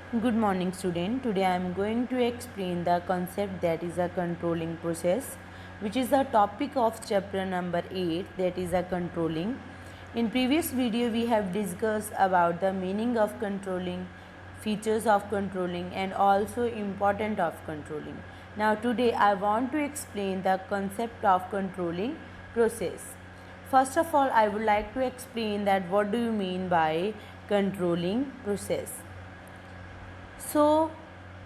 Good morning student. Today I am going to explain the concept that is a controlling process, which is the topic of chapter number 8, that is a controlling. In previous video we have discussed about the meaning of controlling, features of controlling and also important of controlling. Now today I want to explain the concept of controlling process. First of all, I would like to explain that what do you mean by controlling process. So,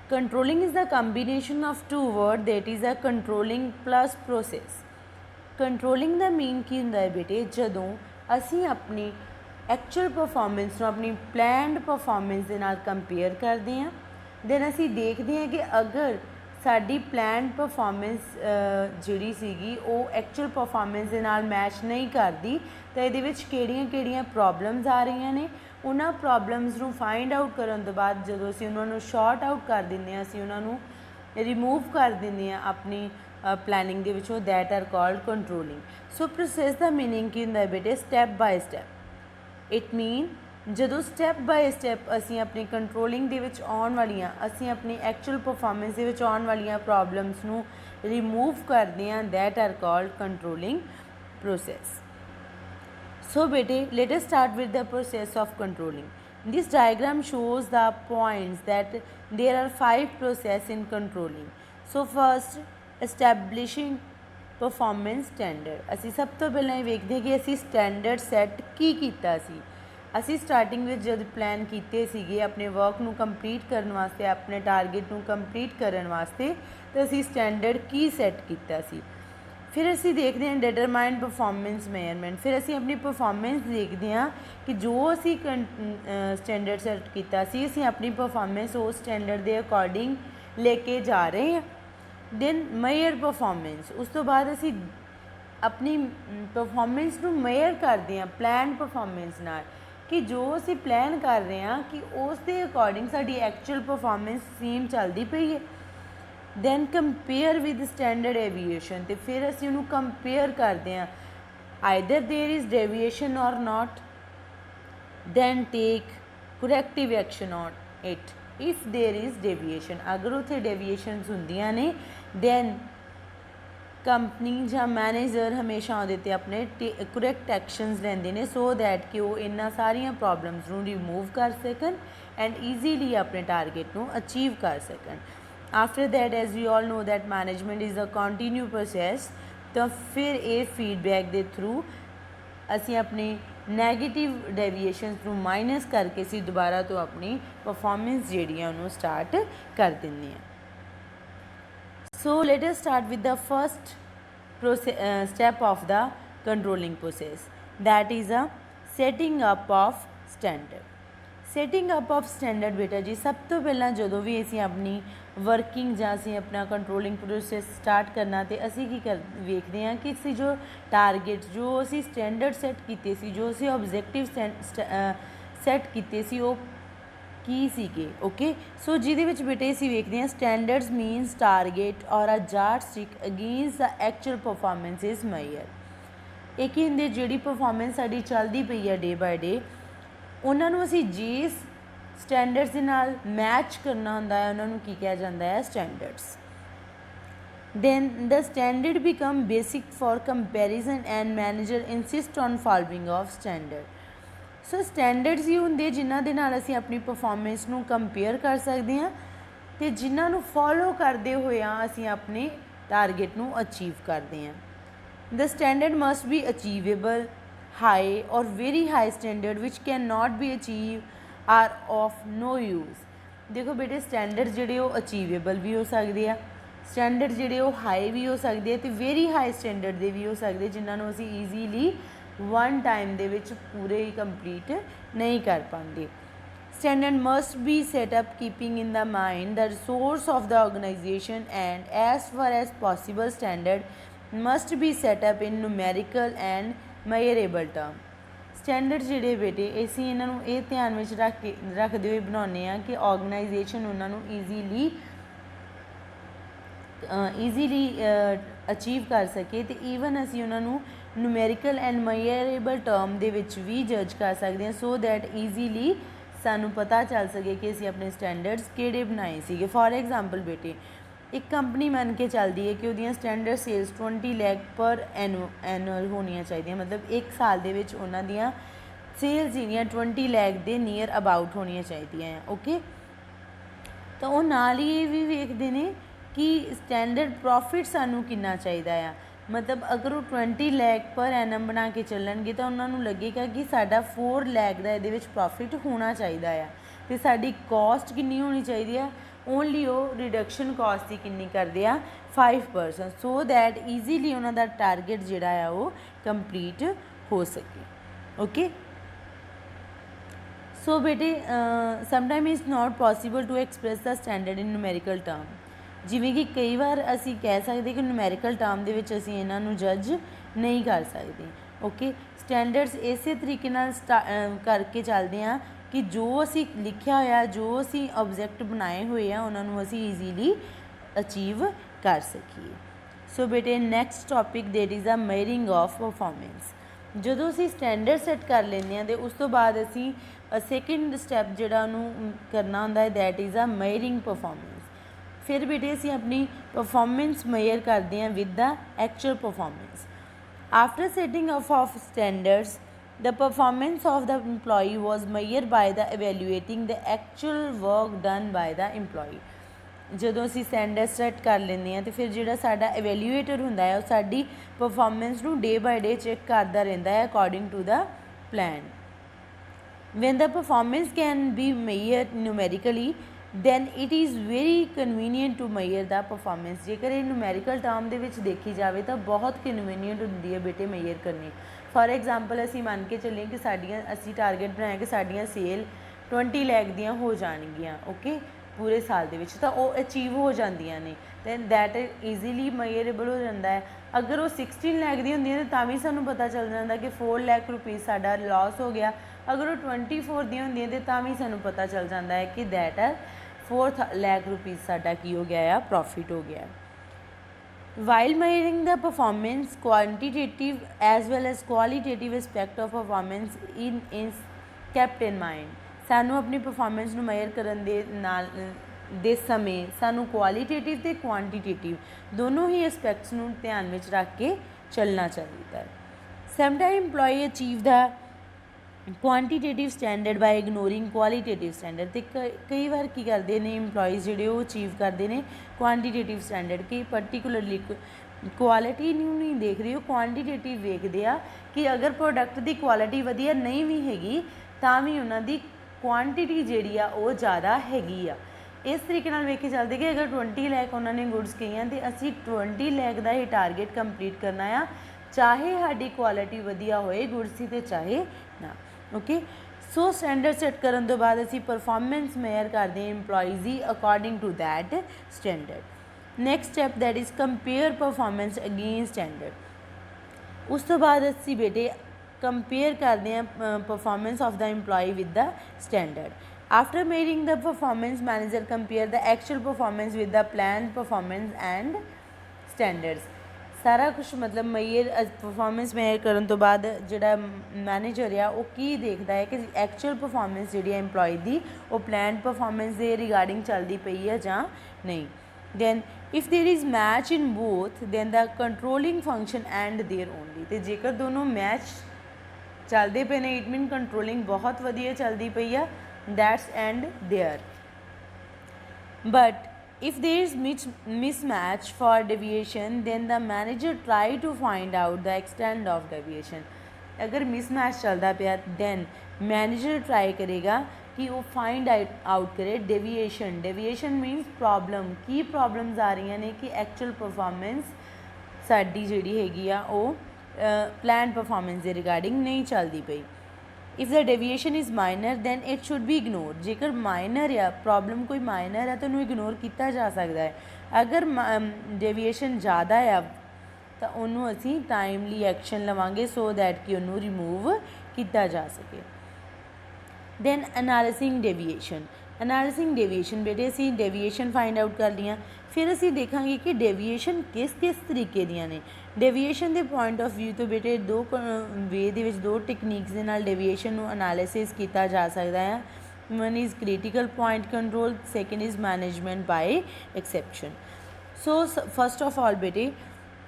controlling is the combination of two words, that is a controlling plus process. Controlling ਦਾ mean ਕੀ ਹੁੰਦਾ ਹੈ ਬੇਟੇ, ਜਦੋਂ ਅਸੀਂ ਆਪਣੀ actual performance ਨੂੰ ਆਪਣੀ ਪਲੈਨਡ ਪਰਫਾਰਮੈਂਸ ਦੇ ਨਾਲ ਕੰਪੇਅਰ ਕਰਦੇ ਹਾਂ, ਦੈਨ ਅਸੀਂ ਦੇਖਦੇ ਹਾਂ ਕਿ ਅਗਰ ਸਾਡੀ ਪਲੈਨਡ ਪਰਫਾਰਮੈਂਸ ਜਿਹੜੀ ਸੀਗੀ ਉਹ ਐਕਚੁਅਲ ਪਰਫਾਰਮੈਂਸ ਦੇ ਨਾਲ ਮੈਚ ਨਹੀਂ ਕਰਦੀ ਤਾਂ ਇਹਦੇ ਵਿੱਚ ਕਿਹੜੀਆਂ ਪ੍ਰੋਬਲਮਸ ਆ ਰਹੀਆਂ ਨੇ। ਉਹਨਾਂ ਪ੍ਰੋਬਲਮਸ ਨੂੰ ਫਾਈਂਡ ਆਊਟ ਕਰਨ ਤੋਂ ਬਾਅਦ ਜਦੋਂ ਅਸੀਂ ਉਹਨਾਂ ਨੂੰ ਸ਼ਾਰਟ ਆਊਟ ਕਰ ਦਿੰਦੇ ਹਾਂ, ਅਸੀਂ ਉਹਨਾਂ ਨੂੰ ਰਿਮੂਵ ਕਰ ਦਿੰਦੇ ਹਾਂ ਆਪਣੀ ਪਲੈਨਿੰਗ ਦੇ ਵਿੱਚੋਂ, that are called controlling. So process ਦਾ ਮੀਨਿੰਗ ਕੀ ਹੁੰਦਾ ਹੈ ਬੇਟੇ, step by step. It mean ਜਦੋਂ ਸਟੈਪ ਬਾਏ ਸਟੈਪ ਅਸੀਂ ਆਪਣੀ ਕੰਟਰੋਲਿੰਗ ਦੇ ਵਿੱਚ ਆਉਣ ਵਾਲੀਆਂ, ਅਸੀਂ ਆਪਣੀ ਐਕਚੁਅਲ ਪਰਫਾਰਮੈਂਸ ਦੇ ਵਿੱਚ ਆਉਣ ਵਾਲੀਆਂ ਪ੍ਰੋਬਲਮਸ ਨੂੰ ਰਿਮੂਵ ਕਰਦੇ ਹਾਂ, that are called controlling process. So bete, let us start with the process of controlling. This diagram shows the points that there are 5 processes in controlling. So first, establishing performance standard. ਅਸੀਂ ਸਭ ਤੋਂ ਪਹਿਲਾਂ ਇਹ ਵੇਖਦੇ ਹਾਂ ਕਿ ਅਸੀਂ standard set ਕੀ ਕੀਤਾ ਸੀ। ਅਸੀਂ ਸਟਾਰਟਿੰਗ ਵਿੱਚ ਜਦ ਪਲਾਨ ਕੀਤੇ ਸੀਗੇ ਆਪਣੇ ਵਰਕ ਨੂੰ ਕੰਪਲੀਟ ਕਰਨ ਵਾਸਤੇ, ਆਪਣੇ ਟਾਰਗੇਟ ਨੂੰ ਕੰਪਲੀਟ ਕਰਨ ਵਾਸਤੇ, ਤਾਂ ਅਸੀਂ ਸਟੈਂਡਰਡ ਕੀ ਸੈੱਟ ਕੀਤਾ ਸੀ। ਫਿਰ ਅਸੀਂ ਦੇਖਦੇ ਹਾਂ ਡਿਟਰਮਾਈਨਡ ਪਰਫਾਰਮੈਂਸ ਮੇਜਰਮੈਂਟ। ਫਿਰ ਅਸੀਂ ਆਪਣੀ ਪਰਫਾਰਮੈਂਸ ਦੇਖਦੇ ਹਾਂ ਕਿ ਜੋ ਅਸੀਂ ਸਟੈਂਡਰਡ ਸੈੱਟ ਕੀਤਾ ਸੀ, ਅਸੀਂ ਆਪਣੀ ਪਰਫਾਰਮੈਂਸ ਉਸ ਸਟੈਂਡਰਡ ਦੇ ਅਕੋਰਡਿੰਗ ਲੈ ਕੇ ਜਾ ਰਹੇ ਹਾਂ। ਦੈਨ ਮੇਜਰ ਪਰਫਾਰਮੈਂਸ, ਉਸ ਤੋਂ ਬਾਅਦ ਅਸੀਂ ਆਪਣੀ ਪਰਫਾਰਮੈਂਸ ਨੂੰ ਮੇਜਰ ਕਰਦੇ ਹਾਂ ਪਲਾਨ ਪਰਫਾਰਮੈਂਸ ਨਾਲ, ਕਿ ਜੋ ਅਸੀਂ ਪਲਾਨ ਕਰ ਰਹੇ ਹਾਂ ਕਿ ਉਸ ਦੇ ਅਕੋਰਡਿੰਗ ਸਾਡੀ ਐਕਚੁਅਲ ਪਰਫਾਰਮੈਂਸ ਸੇਮ ਚੱਲਦੀ ਪਈ ਹੈ। Then compare with standard aviation, ਅਤੇ ਫਿਰ ਅਸੀਂ ਉਹਨੂੰ ਕੰਪੇਅਰ ਕਰਦੇ ਹਾਂ, ਆਈਦਰ ਦੇਰ is deviation or not, then take corrective action on it if there is deviation. ਅਗਰ ਉੱਥੇ ਡੇਵੀਏਸ਼ਨਸ ਹੁੰਦੀਆਂ ਨੇ ਦੈਨ ਕੰਪਨੀ ਜਾਂ ਮੈਨੇਜਰ ਹਮੇਸ਼ਾ ਉਹਦੇ 'ਤੇ ਆਪਣੇ ਕਰੈਕਟ ਐਕਸ਼ਨਸ ਲੈਂਦੇ ਨੇ, ਸੋ ਦੈਟ ਕਿ ਉਹ ਇਹਨਾਂ ਸਾਰੀਆਂ ਪ੍ਰੋਬਲਮਸ ਨੂੰ ਰਿਮੂਵ ਕਰ ਸਕਣ ਐਂਡ ਈਜ਼ੀਲੀ ਆਪਣੇ ਟਾਰਗੇਟ ਨੂੰ ਅਚੀਵ ਕਰ ਸਕਣ। After that, as we all know that management is a continue process, तो फिर ये फीडबैक के थ्रू असी अपनी नैगेटिव डेविएशनस ਨੂੰ माइनस करके असी दोबारा तो अपनी परफॉर्मेंस जिहड़ी है उन्होंने स्टार्ट कर देंगे हैं। So let us start with the first step of the controlling process, that is a setting up of standard। Setting up of standard ਬੇਟਾ ਜੀ, ਸਭ ਤੋਂ ਪਹਿਲਾਂ ਜਦੋਂ ਵੀ ਅਸੀਂ ਆਪਣੀ ਵਰਕਿੰਗ ਜਾਂ ਅਸੀਂ ਆਪਣਾ ਕੰਟਰੋਲਿੰਗ ਪ੍ਰੋਸੈਸ ਸਟਾਰਟ ਕਰਨਾ, ਤੇ ਅਸੀਂ ਕੀ ਵੇਖਦੇ ਹਾਂ ਕਿ ਅਸੀਂ ਜੋ ਟਾਰਗੇਟ, ਜੋ ਅਸੀਂ ਸਟੈਂਡਰਡ ਸੈੱਟ ਕੀਤੇ ਸੀ, ਜੋ ਅਸੀਂ ਓਬਜੈਕਟਿਵ ਸੈੱਟ ਕੀਤੇ ਸੀ, ਉਹ ਕੀ ਸੀਗੇ। ਓਕੇ, ਸੋ ਜਿਹਦੇ ਵਿੱਚ ਬੇਟੇ ਅਸੀਂ ਵੇਖਦੇ ਹਾਂ standards means target or a yard stick against the actual performance is measure. ਇਹ ਕੀ ਹੁੰਦੇ, ਜਿਹੜੀ ਪਰਫਾਰਮੈਂਸ ਸਾਡੀ ਚੱਲਦੀ ਪਈ ਹੈ ਡੇ ਬਾਏ ਡੇ, ਉਹਨਾਂ ਨੂੰ ਅਸੀਂ ਜਿਸ ਸਟੈਂਡਰਡਸ ਦੇ ਨਾਲ ਮੈਚ ਕਰਨਾ ਹੁੰਦਾ ਹੈ ਉਹਨਾਂ ਨੂੰ ਕੀ ਕਿਹਾ ਜਾਂਦਾ ਹੈ, standards. Then the standard become basic for comparison and manager insist on following of standard. So standards ਹੀ ਹੁੰਦੇ ਜਿਨ੍ਹਾਂ ਦੇ ਨਾਲ ਅਸੀਂ ਆਪਣੀ ਪਰਫਾਰਮੈਂਸ ਨੂੰ ਕੰਪੇਅਰ ਕਰ ਸਕਦੇ ਹਾਂ ਅਤੇ ਜਿਨ੍ਹਾਂ ਨੂੰ ਫੋਲੋ ਕਰਦੇ ਹੋਇਆ ਅਸੀਂ ਆਪਣੇ ਟਾਰਗੇਟ ਨੂੰ ਅਚੀਵ ਕਰਦੇ ਹਾਂ। The standard must be achievable, high or very high standard which cannot be achieved are of no use। देखो बेटे स्टैंडर्ड ਜਿਹੜੇ ਉਹ ਅਚੀਵੇਬਲ ਵੀ ਹੋ ਸਕਦੇ ਆ, ਸਟੈਂਡਰਡ ਜਿਹੜੇ ਉਹ ਹਾਈ ਵੀ ਹੋ ਸਕਦੇ ਆ ਅਤੇ ਵੈਰੀ ਹਾਈ ਸਟੈਂਡਰਡ ਦੇ ਵੀ ਹੋ ਸਕਦੇ, ਜਿਨ੍ਹਾਂ ਨੂੰ ਅਸੀਂ ਈਜ਼ੀਲੀ ਵਨ ਟਾਈਮ ਦੇ ਵਿੱਚ ਪੂਰੇ ਹੀ ਕੰਪਲੀਟ ਨਹੀਂ ਕਰ ਪਾਉਂਦੇ। Standard must be set up keeping in the mind the resource of the organization, and as far as possible standard must be set up in numerical and measurable term. Standard ਜਿਹੜੇ ਬੇਟੇ ਅਸੀਂ ਇਹਨਾਂ ਨੂੰ ਇਹ ਧਿਆਨ ਵਿੱਚ ਰੱਖਦੇ ਹੋਏ ਬਣਾਉਂਦੇ ਹਾਂ ਕਿ ਆਰਗੇਨਾਈਜੇਸ਼ਨ ਉਹਨਾਂ ਨੂੰ ਈਜ਼ੀਲੀ ਅਚੀਵ ਕਰ ਸਕੇ, ਅਤੇ ਈਵਨ ਅਸੀਂ ਉਹਨਾਂ ਨੂੰ ਨੂਮੈਰੀਕਲ ਐਂਡ ਮੇਜਰੇਬਲ ਟਰਮ ਦੇ ਵਿੱਚ ਵੀ ਜੱਜ ਕਰ ਸਕਦੇ ਹਾਂ, ਸੋ ਦੈਟ ਈਜ਼ੀਲੀ सानू पता चल सके कि असी अपने स्टैंडर्ड्स किहड़े बनाए सीगे। फॉर एग्जाम्पल बेटे एक कंपनी मन के चलती है कि उहदियां स्टैंडर्ड सेल्स 20 लाख पर एनुअल होनियां चाहिए, मतलब एक साल दे विच उन्हां दियां सेल्स जिहड़ियां 20 लाख दे नीयर अबाउट होनियां चाहिए। ओके, तो वो नाल ही ये भी वेखते हैं कि स्टैंडर्ड प्रॉफिट सानू कितना चाहिए आ, मतलब अगर वो 20 लाख पर एनम बना के चलणगे तो उन्होंने लगेगा कि साडा 4 लाख का ये प्रॉफिट होना चाहिए आ, तो साडी कॉस्ट कितनी होनी चाहिए आ, ओनली वो रिडक्शन कॉस्ट की कितनी करते हैं 5%, सो दैट ईजीली उन्होंने टारगेट जोड़ा आ वो कंप्लीट हो सके। ओके, सो बेटे sometime is not possible to express the standard in numerical term, जिमें कि कई बार असी कह सकते कि न्यूमैरिकल टर्म दे विच असी इन्हां जज नहीं कर सकते। ओके, स्टैंडर्ड्स इस तरीके नाल करके चलते हैं कि जो असी लिखा होया, जो असी ऑब्जैक्ट बनाए हुए हैं उन्होंने असी ईजीली अचीव कर सकीए। सो बेटे next topic that is the मेयरिंग of performance. ਜਦੋਂ ਅਸੀਂ ਸਟੈਂਡਰਡ ਸੈੱਟ ਕਰ ਲੈਂਦੇ ਹਾਂ ਤੇ ਉਸ ਤੋਂ ਬਾਅਦ ਅਸੀਂ ਸੈਕਿੰਡ ਸਟੈਪ ਜਿਹੜਾ ਉਹਨੂੰ ਕਰਨਾ ਹੁੰਦਾ ਹੈ ਦੈਟ ਇਜ਼ ਅ ਮੇਅਰਿੰਗ ਪਰਫੋਰਮੈਂਸ। ਫਿਰ ਬੇਟੇ ਅਸੀਂ ਆਪਣੀ ਪਰਫੋਰਮੈਂਸ ਮੇਅਰ ਕਰਦੇ ਹਾਂ with the actual performance. After setting of standards the performance of the employee was measured by the evaluating the actual work done by the employee। ਜਦੋਂ ਅਸੀਂ standard set ਕਰ ਲੈਂਦੇ ਹਾਂ तो फिर ਜਿਹੜਾ ਸਾਡਾ ਐਵੈਲੂਏਟਰ ਹੁੰਦਾ ਹੈ ਉਹ ਸਾਡੀ ਪਰਫੋਰਮੈਂਸ ਨੂੰ ਡੇ ਬਾਏ ਡੇ ਚੈੱਕ ਕਰਦਾ ਰਹਿੰਦਾ ਹੈ according to the plan. when the performance can be measured numerically then it is very convenient to measure the performance। ਜੇਕਰ ਇਹ numerical term ਦੇ ਵਿੱਚ ਦੇਖੀ ਜਾਵੇ ਤਾਂ ਬਹੁਤ ਕਨਵੀਨੀਅੰਟ ਹੁੰਦੀ ਹੈ ਬੇਟੇ ਮੇਜਰ ਕਰਨੀ। ਫॉर एग्जाम्पल ਅਸੀਂ ਮੰਨ ਕੇ ਚੱਲੀਏ ਕਿ ਸਾਡੀਆਂ ਅਸੀਂ ਟਾਰਗੇਟ ਬਣਾਇਆ ਕਿ ਸਾਡੀਆਂ ਸੇਲ 20 ਲੱਖ ਦੀਆਂ ਹੋ ਜਾਣਗੀਆਂ ਓਕੇ पूरे साल दे विच, तो वो अचीव हो जांदियां ने दैन दैट ईजीली मेजरेबल हो जाता है। अगर वो 16 लाख दी होंदी है तो भी सानू पता चल जाता कि 4 लाख रुपीज़ साडा लॉस हो गया। अगर वो 24 दी होंदी है तो भी सानू पता चल जाता है कि दैट 4 लाख रुपीज़ साडा की हो गया प्रॉफिट हो गया। While measuring the performance, quantitative as well as qualitative aspect of performance is kept in mind। सानू अपनी परफॉर्मेंस ਨੂੰ ਮੇਜਰ ਕਰਨ ਦੇ ਸਮੇਂ ਸਾਨੂੰ ਕੁਆਲੀਟੇਟਿਵ ਤੇ ਕੁਆਂਟੀਟੇਟਿਵ ਦੋਨੋਂ ਹੀ ਐਸਪੈਕਟਸ ਨੂੰ ਧਿਆਨ ਵਿੱਚ ਰੱਖ ਕੇ ਚੱਲਣਾ ਚਾਹੀਦਾ ਹੈ। ਸਮਟਾਈਮ EMPLOYEE ਅਚੀਵ ਦਾ ਕੁਆਂਟੀਟੇਟਿਵ ਸਟੈਂਡਰਡ ਬਾਈ ਇਗਨੋਰਿੰਗ ਕੁਆਲੀਟੇਟਿਵ ਸਟੈਂਡਰਡ, ਤੇ ਕਈ ਵਾਰ ਕੀ ਕਰਦੇ ਨੇ EMPLOYEES ਜਿਹੜੇ ਉਹ ਅਚੀਵ ਕਰਦੇ ਨੇ ਕੁਆਂਟੀਟੇਟਿਵ ਸਟੈਂਡਰਡ ਕਿ ਪਰਟੀਕੂਲਰਲੀ ਕੁਆਲਿਟੀ ਨੂੰ ਨਹੀਂ ਦੇਖਦੇ, ਉਹ ਕੁਆਂਟੀਟੇਟਿਵ ਵੇਖਦੇ ਆ ਕਿ ਅਗਰ ਪ੍ਰੋਡਕਟ ਦੀ ਕੁਆਲਿਟੀ ਵਧੀਆ ਨਹੀਂ ਵੀ ਹੈਗੀ ਤਾਂ ਵੀ ਉਹਨਾਂ ਦੀ ਕੁਆਂਟਿਟੀ ਜਿਹੜੀ ਆ ਉਹ ਜ਼ਿਆਦਾ ਹੈਗੀ ਆ। ਇਸ ਤਰੀਕੇ ਨਾਲ ਵੇਖ ਕੇ ਚੱਲਦੇ ਕਿ ਅਗਰ 20 ਲੱਖ ਉਹਨਾਂ ਨੇ ਗੁੱਡਸ ਕਹੀਆਂ ਤੇ ਅਸੀਂ 20 ਲੱਖ ਦਾ ਹੀ ਟਾਰਗੇਟ ਕੰਪਲੀਟ ਕਰਨਾ ਆ, ਚਾਹੇ ਸਾਡੀ ਕੁਆਲਿਟੀ ਵਧੀਆ ਹੋਏ ਗੁੱਡਸ ਦੀ ਤੇ ਚਾਹੇ ਨਾ। ਓਕੇ, ਸੋ ਸਟੈਂਡਰਡ ਸੈੱਟ ਕਰਨ ਤੋਂ ਬਾਅਦ ਅਸੀਂ ਪਰਫੋਰਮੈਂਸ ਮੇਜਰ ਕਰਦੇ ਹਾਂ EMPLOYEES ਦੀ according to that standard. Next step that is compare performance against standard. ਉਸ ਤੋਂ ਬਾਅਦ ਅਸੀਂ ਬੇਟੇ कंपेयर करते हैं performance of the employee with the standard. After measuring the performance manager compare the actual performance with the plan performance and standards. सारा कुछ मतलब मेयर परफॉर्मेंस मेयर करने तो बाद जोड़ा मैनेजर आ वो की देखता है कि एक्चुअल परफॉर्मेंस जी एम्प्लॉय की वो प्लान परफॉर्मेंस के रिगार्डिंग चलती पई है जां नहीं। then if there is match in both then the controlling function and there only। तो जेकर दोनों मैच चलते पे ने इट मीन कंट्रोलिंग बहुत वधिया चलती पई है that's end there. But if there is mismatch for deviation then the manager try to find out the extent of deviation। अगर मिसमैच चलता पाया then मैनेजर ट्राई करेगा कि वो फाइंड आउट करे डेविएशन। डेविएशन मीनस प्रॉब्लम की प्रॉब्लम्स आ रही ने कि एक्चुअल परफॉर्मेंस साडी जिहड़ी हैगी आ वो प्लान परफॉर्मेंस के रिगार्डिंग नहीं चलती पई। If the deviation is minor then it should be ignore. जेकर माइनर या प्रॉब्लम कोई माइनर है तो उन्होंने इग्नोर किया जा सकता है। अगर डेविएशन ज़्यादा आ तो उन्होंने असी टाइमली एक्शन लवांगे सो दैट कि उन्होंने रिमूव किया जा सके। Then analysing deviation. Analysing deviation बेटे असी डेविएशन फाइंड आउट कर लिया, फिर असी देखांगे कि डेविएशन किस किस तरीके दियां ने। डेविएशन के पॉइंट ऑफ व्यू तो बेटे दो वे दे विच दो टेक्नीक्स दे नाल डेविएशन नूं एनालिसिस किया जा सकता है। one is critical point control, second is management by exception. So first of all bete,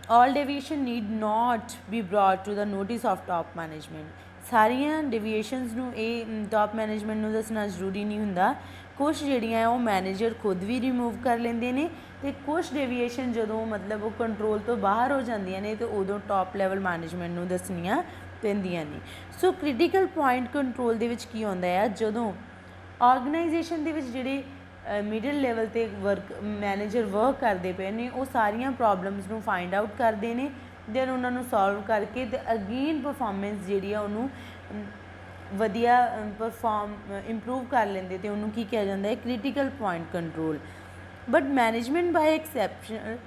all deviation need not be brought to the notice of top management. ਸਾਰੀਆਂ ਡਿਵੀਏਸ਼ਨਸ ਨੂੰ ਇਹ ਟਾਪ ਮੈਨੇਜਮੈਂਟ ਨੂੰ ਦੱਸਣਾ ਜ਼ਰੂਰੀ ਨਹੀਂ ਹੁੰਦਾ। ਕੁਛ ਜਿਹੜੀਆਂ ਉਹ ਮੈਨੇਜਰ ਖੁਦ ਵੀ ਰਿਮੂਵ ਕਰ ਲੈਂਦੇ ਨੇ ਅਤੇ ਕੁਛ ਡੇਵੀਏਸ਼ਨ ਜਦੋਂ ਮਤਲਬ ਉਹ ਕੰਟਰੋਲ ਤੋਂ ਬਾਹਰ ਹੋ ਜਾਂਦੀਆਂ ਨੇ ਅਤੇ ਉਦੋਂ ਟਾਪ ਲੈਵਲ ਮੈਨੇਜਮੈਂਟ ਨੂੰ ਦੱਸਣੀਆਂ ਪੈਂਦੀਆਂ ਨੇ। ਸੋ ਕ੍ਰਿਟੀਕਲ ਪੁਆਇੰਟ ਕੰਟਰੋਲ ਦੇ ਵਿੱਚ ਕੀ ਆਉਂਦਾ ਆ, ਜਦੋਂ ਆਰਗੇਨਾਈਜੇਸ਼ਨ ਦੇ ਵਿੱਚ ਜਿਹੜੇ ਮਿਡਲ ਲੈਵਲ 'ਤੇ ਮੈਨੇਜਰ ਵਰਕ ਕਰਦੇ ਪਏ ਨੇ ਉਹ ਸਾਰੀਆਂ ਪ੍ਰੋਬਲਮਸ ਨੂੰ ਫਾਈਂਡ ਆਊਟ ਕਰਦੇ ਨੇ, ਦੈਨ ਉਹਨਾਂ ਨੂੰ ਸੋਲਵ ਕਰਕੇ ਅਤੇ ਅਗੇਨ ਪਰਫੋਰਮੈਂਸ ਜਿਹੜੀ ਆ ਉਹਨੂੰ ਵਧੀਆ ਇੰਪਰੂਵ ਕਰ ਲੈਂਦੇ ਅਤੇ ਉਹਨੂੰ ਕੀ ਕਿਹਾ ਜਾਂਦਾ ਹੈ, critical point control. But management by exception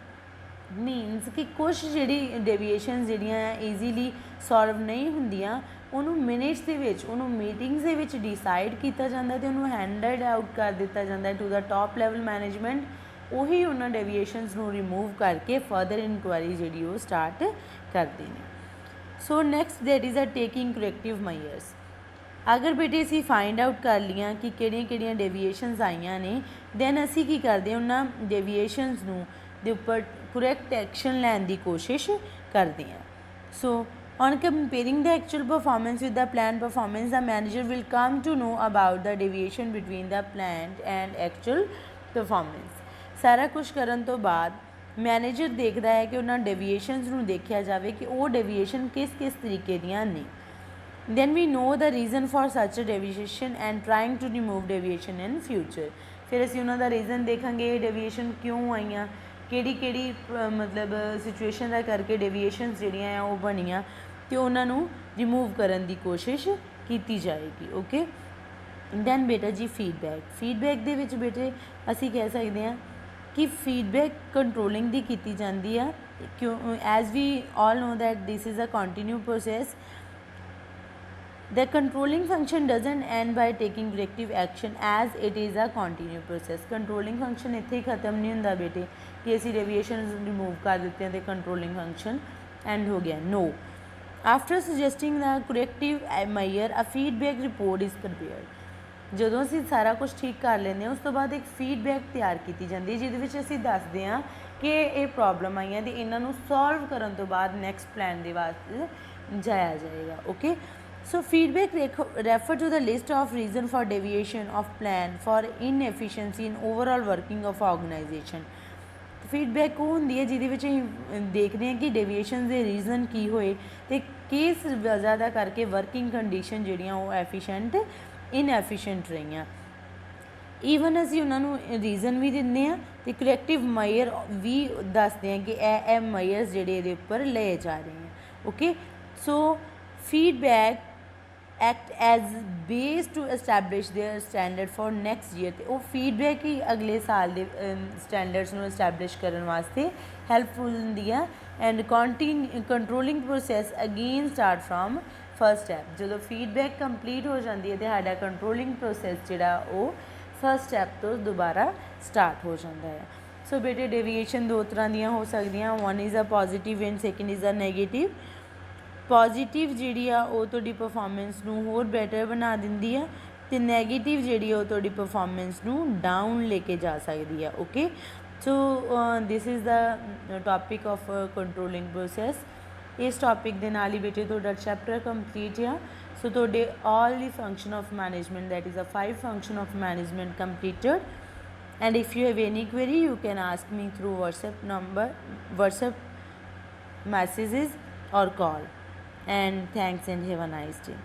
means ਕਿ ਕੁਛ ਜਿਹੜੀ ਡੇਵੀਏਸ਼ਨ ਜਿਹੜੀਆਂ ਆ ਈਜ਼ੀਲੀ ਸੋਲਵ ਨਹੀਂ ਹੁੰਦੀਆਂ, ਉਹਨੂੰ ਮਿਨਟਸ ਦੇ ਵਿੱਚ, ਉਹਨੂੰ ਮੀਟਿੰਗਸ ਦੇ ਵਿੱਚ ਡਿਸਾਈਡ ਕੀਤਾ ਜਾਂਦਾ ਅਤੇ ਉਹਨੂੰ ਹੈਂਡਡ ਆਊਟ ਕਰ ਦਿੱਤਾ ਜਾਂਦਾ to the top level management. ਉਹੀ ਉਹਨਾਂ ਡੇਵੀਏਸ਼ਨਸ ਨੂੰ ਰਿਮੂਵ ਕਰਕੇ ਫਰਦਰ ਇਨਕੁਆਇਰੀ ਜਿਹੜੀ ਉਹ ਸਟਾਰਟ ਕਰਦੇ ਨੇ। So next that is a taking corrective measures. ਅਗਰ ਬੇਟੇ ਅਸੀਂ ਫਾਈਂਡ ਆਊਟ ਕਰ ਲਈਆਂ ਕਿ ਕਿਹੜੀਆਂ ਡੇਵੀਏਸ਼ਨਸ ਆਈਆਂ ਨੇ, ਦੈਨ ਅਸੀਂ ਕੀ ਕਰਦੇ ਹਾਂ, ਉਹਨਾਂ ਡੇਵੀਏਸ਼ਨਸ ਨੂੰ ਦੇ ਉੱਪਰ ਕਰੈਕਟ ਐਕਸ਼ਨ ਲੈਣ ਦੀ ਕੋਸ਼ਿਸ਼ ਕਰਦੇ ਹਾਂ। ਸੋ on comparing the actual performance with the planned performance, the manager will come to know about the deviation between the planned and actual performance। ਸਾਰਾ ਕੁਛ ਕਰਨ ਤੋਂ ਬਾਅਦ ਮੈਨੇਜਰ ਦੇਖਦਾ ਹੈ ਕਿ ਉਹਨਾਂ ਡੇਵੀਏਸ਼ਨਸ ਨੂੰ ਦੇਖਿਆ ਜਾਵੇ ਕਿ ਉਹ ਡੇਵੀਏਸ਼ਨ ਕਿਸ ਤਰੀਕੇ ਦੀਆਂ ਨੇ। then we know the reason for such a deviation and trying to remove deviation in future। ਫਿਰ ਅਸੀਂ ਉਹਨਾਂ ਦਾ ਰੀਜ਼ਨ ਦੇਖਾਂਗੇ, ਇਹ ਡੇਵੀਏਸ਼ਨ ਕਿਉਂ ਆਈਆਂ, ਕਿਹੜੀ ਮਤਲਬ ਸਿਚੁਏਸ਼ਨ ਦਾ ਕਰਕੇ ਡੇਵੀਏਸ਼ਨਸ ਜਿਹੜੀਆਂ ਆ ਉਹ ਬਣੀਆਂ ਅਤੇ ਉਹਨਾਂ ਨੂੰ ਰਿਮੂਵ ਕਰਨ ਦੀ ਕੋਸ਼ਿਸ਼ ਕੀਤੀ ਜਾਏਗੀ। ਓਕੇ, ਦੈਨ ਬੇਟਾ ਜੀ ਫੀਡਬੈਕ ਦੇ ਵਿੱਚ ਬੇਟੇ ਅਸੀਂ ਕਹਿ ਸਕਦੇ ਹਾਂ ਕਿ ਫੀਡਬੈਕ ਕੰਟਰੋਲਿੰਗ ਦੀ ਕੀਤੀ ਜਾਂਦੀ ਆ, ਕਿਉਂ as we all know that this is a continue process. The controlling function doesn't end by taking corrective action as it is a continue process। controlling function ਇੱਥੇ ਹੀ ਖਤਮ ਨਹੀਂ ਹੁੰਦਾ ਬੇਟੇ ਕਿ ਅਸੀਂ ਡੇਵੀਏਸ਼ਨਸ ਰਿਮੂਵ ਕਰ ਦਿੱਤੇ ਅਤੇ ਕੰਟਰੋਲਿੰਗ ਫੰਕਸ਼ਨ ਐਂਡ ਹੋ ਗਿਆ। No, after suggesting the corrective measure a feedback report is prepared. ਜਦੋਂ ਅਸੀਂ ਸਾਰਾ ਕੁਛ ਠੀਕ ਕਰ ਲੈਂਦੇ ਹਾਂ ਉਸ ਤੋਂ ਬਾਅਦ ਇੱਕ ਫੀਡਬੈਕ ਤਿਆਰ ਕੀਤੀ ਜਾਂਦੀ ਹੈ ਜਿਹਦੇ ਵਿੱਚ ਅਸੀਂ ਦੱਸਦੇ ਹਾਂ ਕਿ ਇਹ ਪ੍ਰੋਬਲਮ ਆਈਆਂ ਅਤੇ ਇਹਨਾਂ ਨੂੰ ਸੋਲਵ ਕਰਨ ਤੋਂ ਬਾਅਦ ਨੈਕਸਟ ਪਲਾਨ ਦੇ ਵਾਸਤੇ ਜਾਇਆ ਜਾਏਗਾ। Okay, so feedback refer to the list of reason for deviation of plan for inefficiency in overall working of organization। Feedback ਉਹ ਹੁੰਦੀ ਹੈ ਜਿਹਦੇ ਵਿੱਚ ਅਸੀਂ ਦੇਖਦੇ ਹਾਂ ਕਿ ਡੇਵੀਏਸ਼ਨ ਦੇ ਰੀਜ਼ਨ ਕੀ ਹੋਏ ਅਤੇ ਕਿਸ ਵਜ੍ਹਾ ਦਾ ਕਰਕੇ ਵਰਕਿੰਗ ਕੰਡੀਸ਼ਨ ਜਿਹੜੀਆਂ ਉਹ ਐਫੀਸ਼ੈਂਟ ਇਨਐਫੀਸ਼ੈਂਟ ਰਹੀਆਂ। ਈਵਨ ਅਸੀਂ ਉਹਨਾਂ ਨੂੰ ਰੀਜ਼ਨ ਵੀ ਦਿੰਦੇ ਹਾਂ ਅਤੇ ਕਰੈਕਟਿਵ ਮੈਜਰ ਵੀ ਦੱਸਦੇ ਹਾਂ ਕਿ ਇਹ ਮੈਜਰਸ ਜਿਹੜੇ ਇਹਦੇ ਉੱਪਰ ਲਏ ਜਾ ਰਹੇ ਹੈ। Okay, so feedback act as base to establish their standard for next year. ਅਤੇ ਉਹ ਫੀਡਬੈਕ ਹੀ ਅਗਲੇ ਸਾਲ ਦੇ ਸਟੈਂਡਰਡਸ ਨੂੰ ਐਸਟੈਬਲਿਸ਼ ਕਰਨ ਵਾਸਤੇ ਹੈਲਪਫੁਲ ਹੁੰਦੀ ਆ। And controlling process again start from first step. ਜਦੋਂ ਫੀਡਬੈਕ ਕੰਪਲੀਟ ਹੋ ਜਾਂਦੀ ਹੈ ਅਤੇ ਸਾਡਾ ਕੰਟਰੋਲਿੰਗ ਪ੍ਰੋਸੈਸ ਜਿਹੜਾ ਉਹ ਫਸਟ ਸਟੈਪ ਤੋਂ ਦੁਬਾਰਾ ਸਟਾਰਟ ਹੋ ਜਾਂਦਾ ਹੈ। ਸੋ ਬੇਟੇ ਡੇਵੀਏਸ਼ਨ ਦੋ ਤਰ੍ਹਾਂ ਦੀਆਂ ਹੋ ਸਕਦੀਆਂ, one is a positive and second is a negative. Positive ਜਿਹੜੀ ਆ ਉਹ ਤੁਹਾਡੀ ਪਰਫੋਰਮੈਂਸ ਨੂੰ ਹੋਰ ਬੈਟਰ ਬਣਾ ਦਿੰਦੀ ਆ ਅਤੇ ਨੈਗੇਟਿਵ ਜਿਹੜੀ ਉਹ ਤੁਹਾਡੀ ਪਰਫੋਰਮੈਂਸ ਨੂੰ ਡਾਊਨ ਲੈ ਕੇ ਜਾ ਸਕਦੀ ਆ। Okay, so this is the topic of controlling process. ਇਸ ਟੋਪਿਕ ਦੇ ਨਾਲ ਹੀ ਬੇਟੇ ਤੁਹਾਡਾ ਚੈਪਟਰ ਕੰਪਲੀਟ ਆ। ਸੋ ਤੁਹਾਡੇ all the function of management that is a 5 function of management completed. And if you have any query you can ask me through WhatsApp messages or call। And thanks and have a nice day.